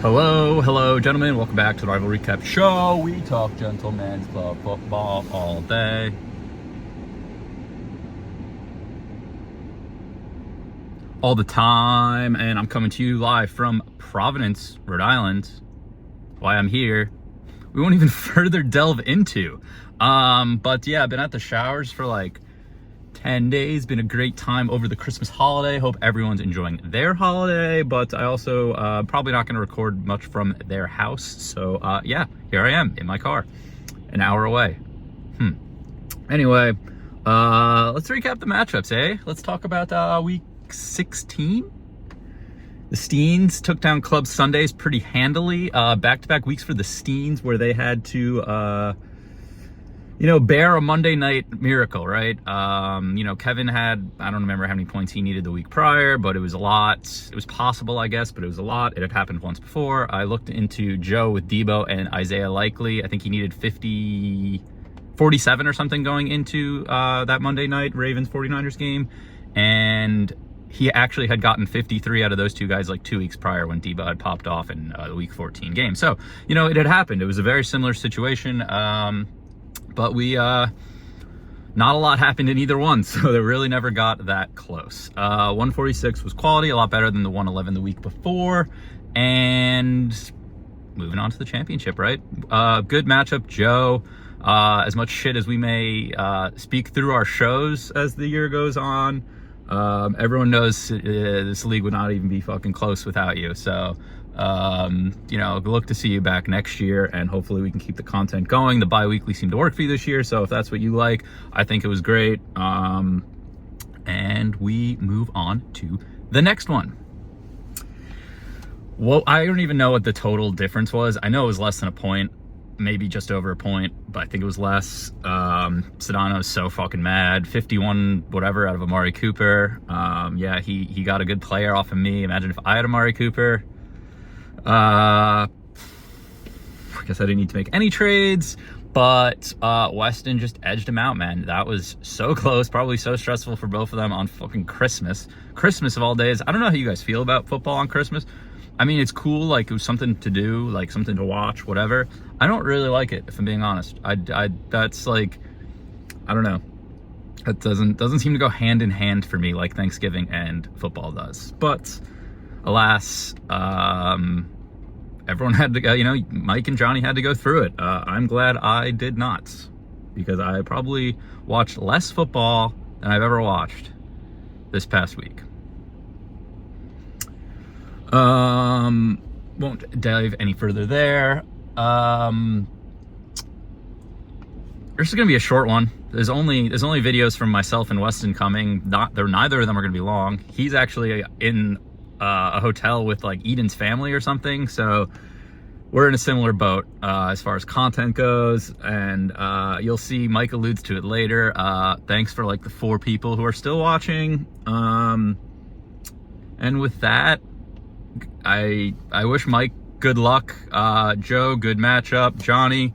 Hello, gentlemen. Welcome back to the Rival Recap Show. We talk gentlemen's club football all day. All the time. And I'm coming to you live from Providence, Rhode Island. Why I'm here, we won't even further delve into. But yeah, I've been at the showers for like 10 days. Been a great time over the Christmas holiday. Hope everyone's enjoying their holiday, but I also probably not going to record much from their house. So yeah, here I am in my car, an hour away. Anyway, let's recap the matchups, eh? Let's talk about week 16. The Steens took down Club Sundays pretty handily. Back-to-back weeks for the Steens where they had to bear a Monday night miracle, right? Kevin had, I don't remember how many points he needed the week prior, but it was a lot. It was possible, I guess, but it was a lot. It had happened once before. I looked into Joe with Debo and Isaiah Likely. I think he needed 47 or something going into that Monday night Ravens 49ers game. And he actually had gotten 53 out of those two guys like 2 weeks prior when Debo had popped off in the week 14 game. So, it had happened. It was a very similar situation. But not a lot happened in either one, so they really never got that close. 146 was quality, a lot better than the 111 the week before, and moving on to the championship, right? Good matchup, Joe. As much shit as we may speak through our shows as the year goes on, everyone knows this league would not even be fucking close without you, so... look to see you back next year, and hopefully we can keep the content going. The bi-weekly seemed to work for you this year, so if that's what you like, I think it was great. And we move on to the next one. Well, I don't even know what the total difference was. I know it was less than a point, maybe just over a point, but I think it was less. Sedano's so fucking mad. 51 whatever out of Amari Cooper. Yeah, he got a good player off of me. Imagine if I had Amari Cooper. I guess I didn't need to make any trades, but Weston just edged him out, man. That was so close, probably so stressful for both of them on fucking Christmas of all days. I don't know how you guys feel about football on Christmas. I mean, it's cool, like it was something to do, like something to watch, whatever. I don't really like it, if I'm being honest. That's like, I don't know. That doesn't seem to go hand in hand for me like Thanksgiving and football does. But alas, everyone had to go, Mike and Johnny had to go through it. I'm glad I did not, because I probably watched less football than I've ever watched this past week. Won't dive any further there. This is going to be a short one. There's only videos from myself and Weston coming. Neither of them are going to be long. He's actually in a hotel with like Eden's family or something, so we're in a similar boat as far as content goes, and you'll see Mike alludes to it later. Thanks for like the 4 people who are still watching, and with that, I wish Mike good luck. Joe, good matchup. Johnny,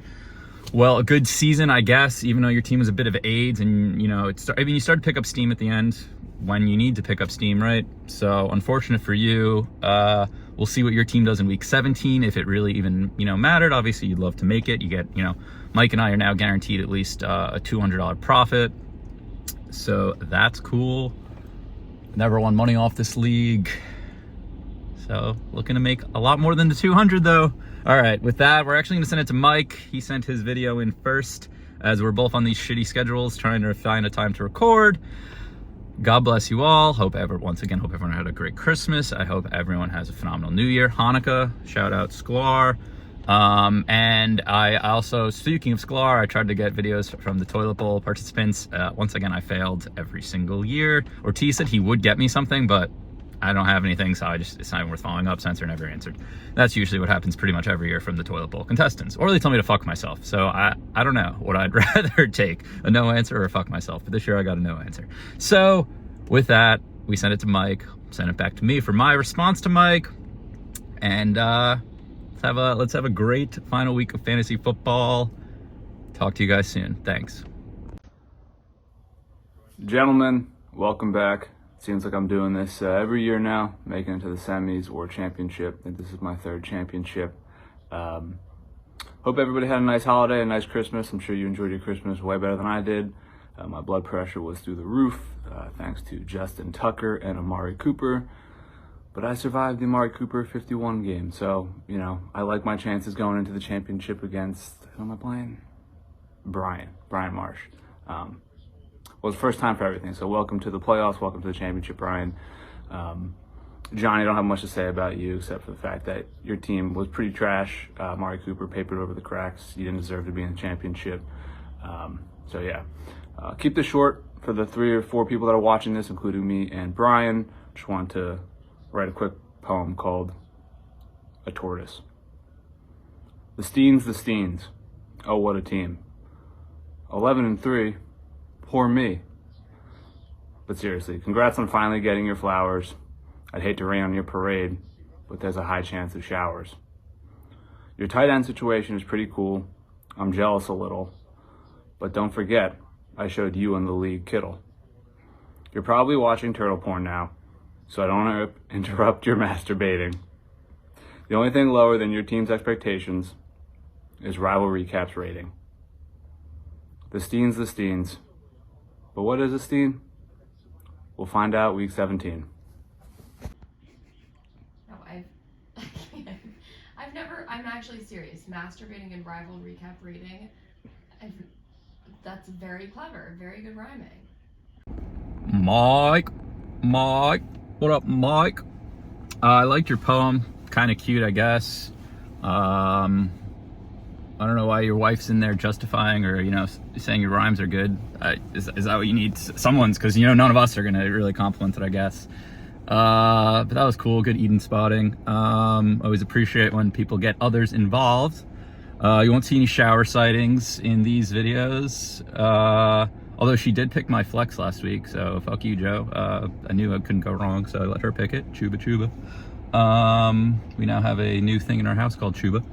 well, a good season, I guess, even though your team was a bit of AIDS, and you started to pick up steam at the end when you need to pick up steam, right? So unfortunate for you. We'll see what your team does in week 17, if it really even, mattered. Obviously, you'd love to make it. You get, Mike and I are now guaranteed at least a $200 profit. So that's cool. Never won money off this league. So looking to make a lot more than the 200 though. All right, with that, we're actually gonna send it to Mike. He sent his video in first, as we're both on these shitty schedules trying to find a time to record. God bless you all. Once again, hope everyone had a great Christmas. I hope everyone has a phenomenal New Year. Hanukkah, shout out Sklar. And I also, speaking of Sklar, I tried to get videos from the toilet bowl participants. Once again, I failed every single year. Ortiz said he would get me something, but I don't have anything, so it's not even worth following up. Sensor never answered. That's usually what happens pretty much every year from the toilet bowl contestants. Or they tell me to fuck myself. So I don't know what I'd rather take, a no answer or a fuck myself. But this year I got a no answer. So with that, we sent it to Mike, sent it back to me for my response to Mike. And let's have a great final week of fantasy football. Talk to you guys soon. Thanks. Gentlemen, welcome back. Seems like I'm doing this every year now, making it to the semis or championship. I think this is my third championship. Hope everybody had a nice holiday, a nice Christmas. I'm sure you enjoyed your Christmas way better than I did. My blood pressure was through the roof, thanks to Justin Tucker and Amari Cooper. But I survived the Amari Cooper 51 game, so, you know, I like my chances going into the championship against, who am I playing? Brian Marsh. Well, it's the first time for everything, so welcome to the playoffs, welcome to the championship, Brian. Johnny, I don't have much to say about you except for the fact that your team was pretty trash. Amari Cooper papered over the cracks. You didn't deserve to be in the championship. So yeah, keep this short for the 3 or 4 people that are watching this, including me and Brian. Just wanted to write a quick poem called A Tortoise. The Steens. Oh, what a team. 11-3. Poor me. But seriously, congrats on finally getting your flowers. I'd hate to rain on your parade, but there's a high chance of showers. Your tight end situation is pretty cool. I'm jealous a little. But don't forget, I showed you in the league Kittle. You're probably watching turtle porn now, so I don't want to interrupt your masturbating. The only thing lower than your team's expectations is rival recaps rating. The Steens. But what is a Steen? We'll find out week 17. No, I've never, I'm actually serious. Masturbating and rival recap rating, that's very clever, very good rhyming. Mike. What up, Mike? I liked your poem. Kind of cute, I guess. I don't know why your wife's in there justifying or, you know, saying your rhymes are good. Is that what you need? Someone's, because, you know, none of us are going to really compliment it, I guess. But that was cool. Good Eden spotting. Always appreciate when people get others involved. You won't see any shower sightings in these videos. Although she did pick my flex last week, so fuck you, Joe. I knew I couldn't go wrong, so I let her pick it. Chuba. We now have a new thing in our house called Chuba.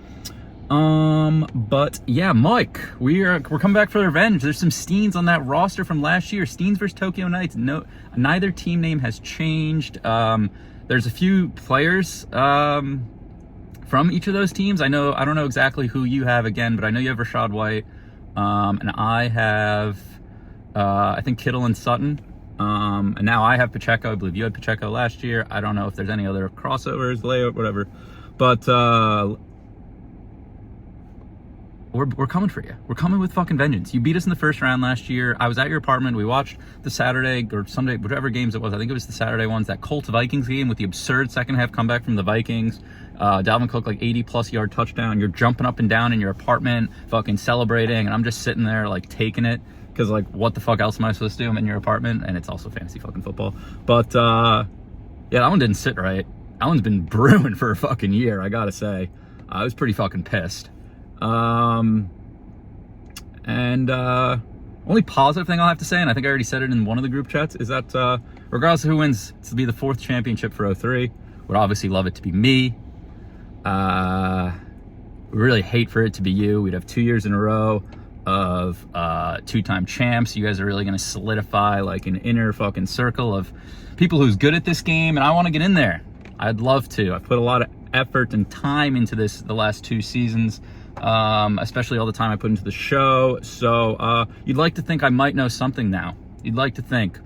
But yeah, Mike, we're coming back for revenge. There's some Steens on that roster from last year. Steens versus Tokyo Knights. No, neither team name has changed. There's a few players from each of those teams. I don't know exactly who you have again, but I know you have Rashad White, and I have I think Kittle and Sutton. And now I have Pacheco. I believe you had Pacheco last year. I don't know if there's any other crossovers, layout, whatever. But we're coming for you. We're coming with fucking vengeance. You beat us in the first round last year. I was at your apartment. We watched the Saturday or Sunday, whatever games it was. I think it was the Saturday ones. That Colts-Vikings game with the absurd second half comeback from the Vikings. Dalvin Cook, like 80-plus yard touchdown. You're jumping up and down in your apartment, fucking celebrating, and I'm just sitting there, like, taking it. Because, like, what the fuck else am I supposed to do? I'm in your apartment, and it's also fantasy fucking football. But, yeah, that one didn't sit right. That one's been brewing for a fucking year, I gotta say. I was pretty fucking pissed. Only positive thing I'll have to say, and I think I already said it in one of the group chats, is that regardless of who wins, it's to be the 4th championship for 03. Would obviously love it to be me. We really hate for it to be you. We'd have 2 years in a row of 2-time champs. You guys are really going to solidify like an inner fucking circle of people who's good at this game, and I want to get in there. I'd love to. I've put a lot of effort and time into this the last 2 seasons. Especially all the time I put into the show. So you'd like to think I might know something now. You'd like to think.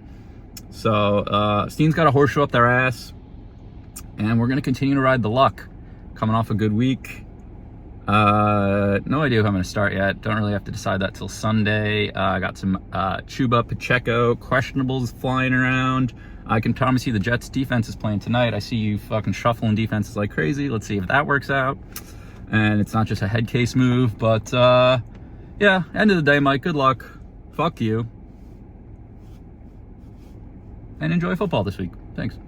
So Steen's got a horseshoe up their ass, and we're going to continue to ride the luck. Coming off a good week. No idea who I'm going to start yet. Don't really have to decide that till Sunday. I got some Chuba, Pacheco, questionables flying around. I can promise you the Jets defense is playing tonight. I see you fucking shuffling defenses like crazy. Let's see if that works out. And it's not just a head case move, but yeah, end of the day, Mike, good luck. Fuck you. And enjoy football this week. Thanks.